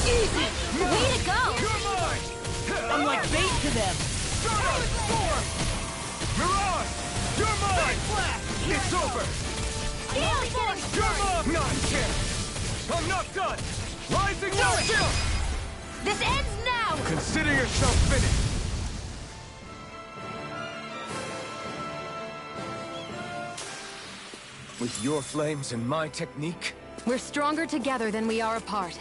easy! Way to go! You're mine! I'm like bait to them! Shadow Storm! Mirage! You're mine! It's over! You're mine! Not a chance! I'm not done! Rising Menancia! This ends now! Consider yourself finished! With your flames and my technique, We're stronger together than we are apart.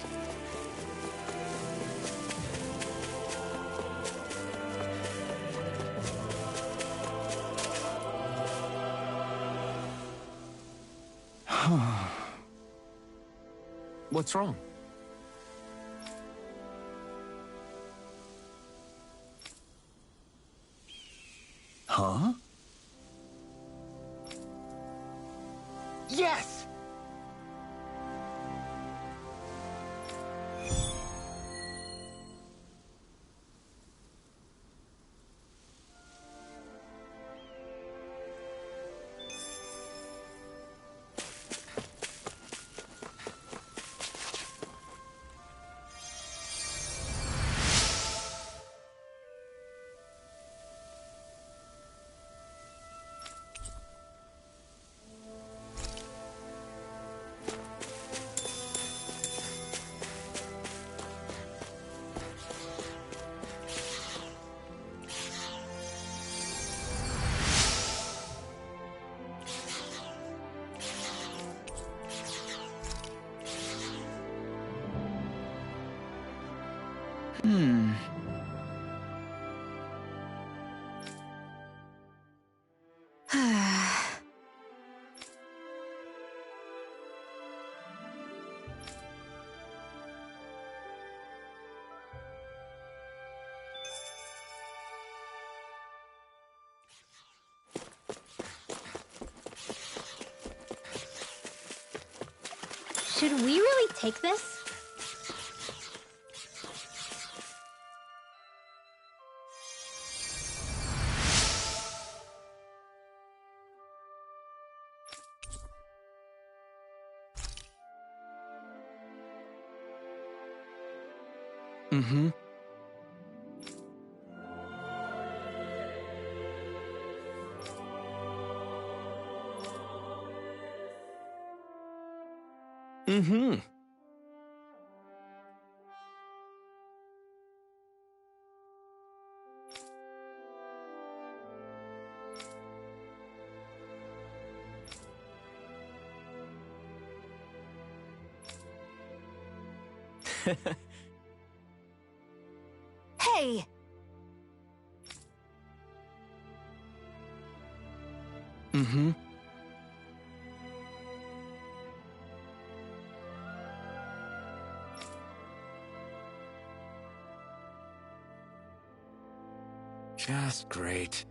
What's wrong? huh? Yes! Should we really take this? Mm-hmm. Mm-hmm. Hey! Mm-hmm. Just great.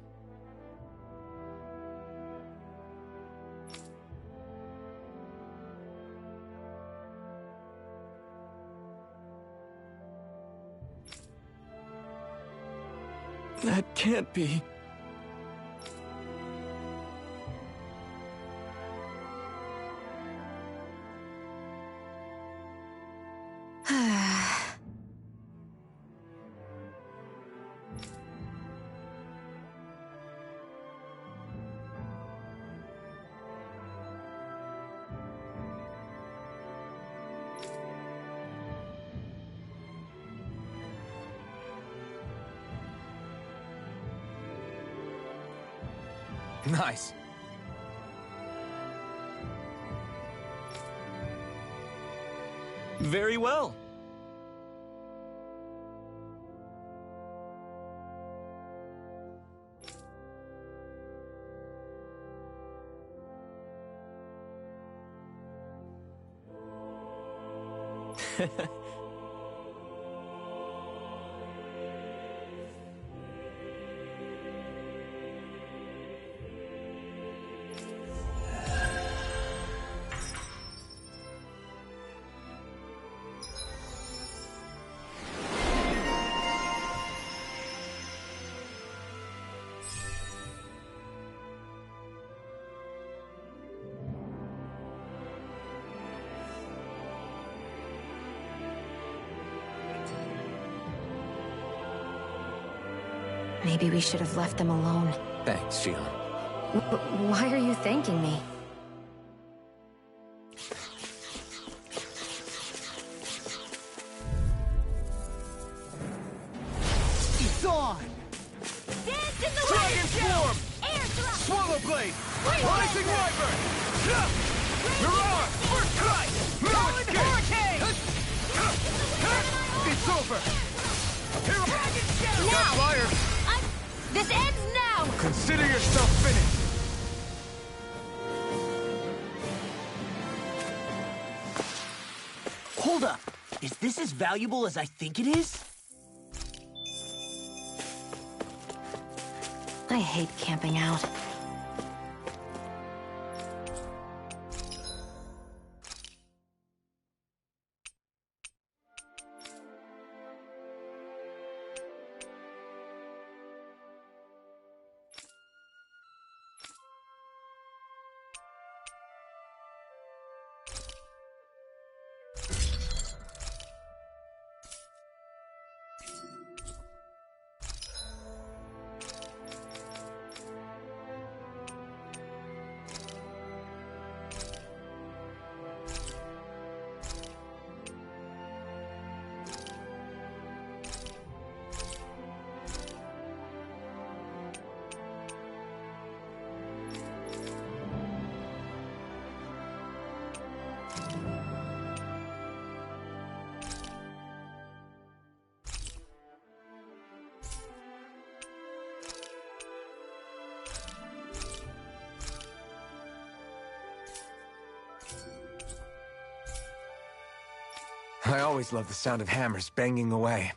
That can't be. Nice. Very well. Maybe we should have left them alone. Thanks, Shion. Why are you thanking me? It's on! Dance in the Dragon Swarm! Air drop! Swallow Blade! Rising Wyvern! Mirage! First Strike! No escape! It's over! Got fire! This ends now! Consider yourself finished! Hold up. Is this as valuable as I think it is? I hate camping out. I always love the sound of hammers banging away.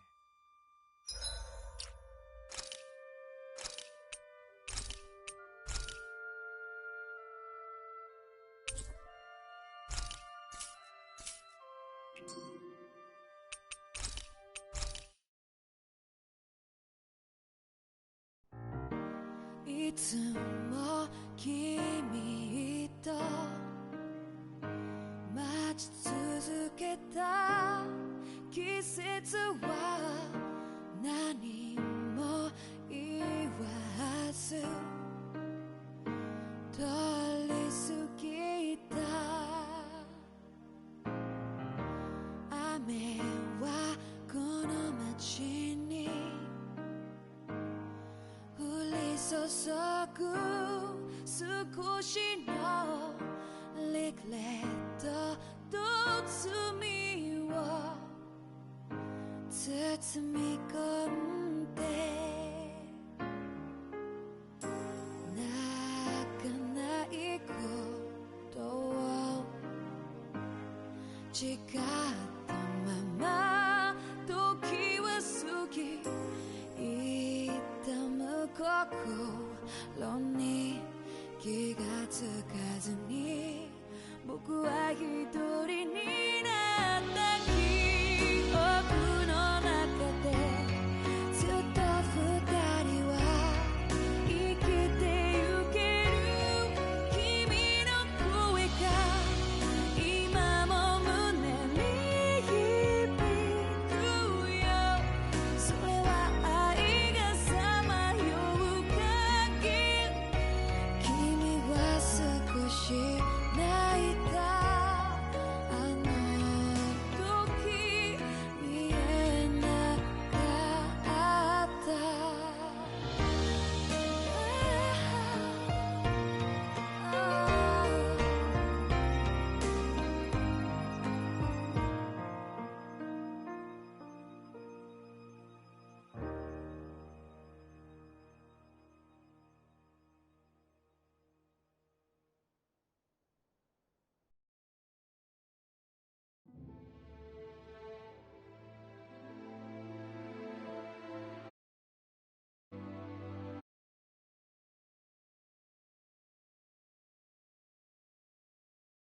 Jika